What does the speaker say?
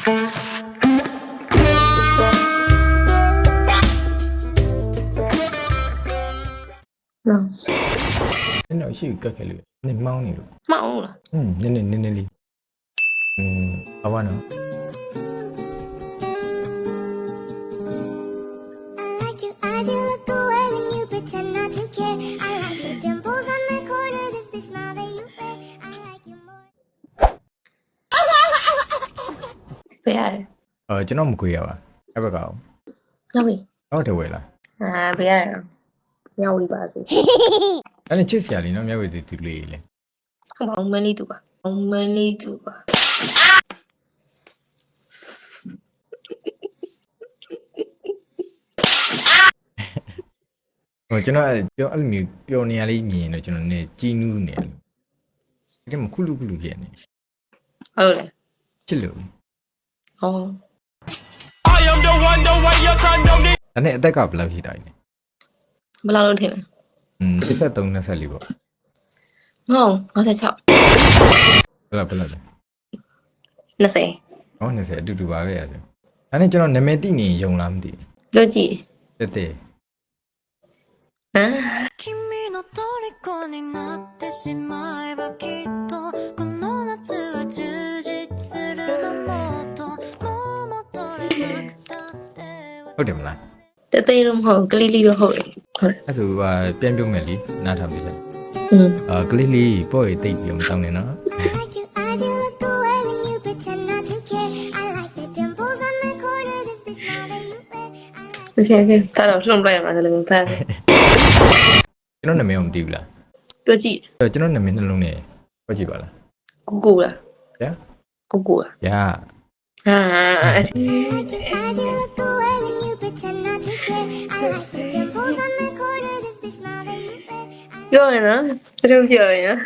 နော်ရှိကက်ခဲလို့နင်မောင်းနေလို့ မှောင်လား နည်းလေးအဝါနော် ဘယ်ရတယ် ကျွန်တော်မကွေးရပါအဲ့ဘက်ကအောင် ရောက်ပြီ ဟုတ်တယ်ဝယ်လား ဘယ်ရတယ်ရောက်ပြီပါစေ အဲ့နဲ့ချစ်စရာလေးနော်မျက်ဝေးတူလေးလေ ဟုတ်ပါဦးမလေးသူပါမလေးသူပါ ကျွန်တော်ပြောအဲ့လိုမျိုးပျော်နေရလေးမြင်တော့ကျွန်တော်နေကြီးနူးနေတယ်ဒီမှာခုလူဖြစ်နေ ဟုတ်လေ ချစ်လို့ ဟော ဒါနဲ့အသက်ကဘယ်လောက်ရှိတာလဲ ဘယ်လောက်လုံးထင်လဲ 23 24ပေါ့ မဟုတ်56 ဘယ်လောက်လဲ 20 ဟော20အတူတူပါပဲအဲ့ဒါဆိုဒါနဲ့ကျွန်တော်နာမည်တိနေယုံလားမသိ လို့ကြည့် ဘူးတဲ့ ဟမ် 君の虜になってしまえばきっとこの夏は充実するのもっともう戻れなくたって ဟုတ်တယ်မလား တသိတော့မဟုတ်ကလေးလေးတော့ဟုတ်တယ်ဟုတ်တယ် အဲ့ဆိုပြန်ပြုံးမယ်လीနားထောင်ပြချင် ကလေးလေးပေါ့ရတိတ်ပြီးမတောင်းနဲ့နော် โอเคဒါတော့လှုပ်လိုက်ရမှာလည်းမဖတ် ကျွန်တော်နာမည်မသိဘူးလား ပြောကြည့် ကျွန်တော်နာမည်နှလုံးနဲ့ပြောကြည့်ပါလား ကိုကိုလား ဗျာ ကိုကိုလား ဗျာ ဟာပြောရင်နော်သူတို့ပြောရင်နော်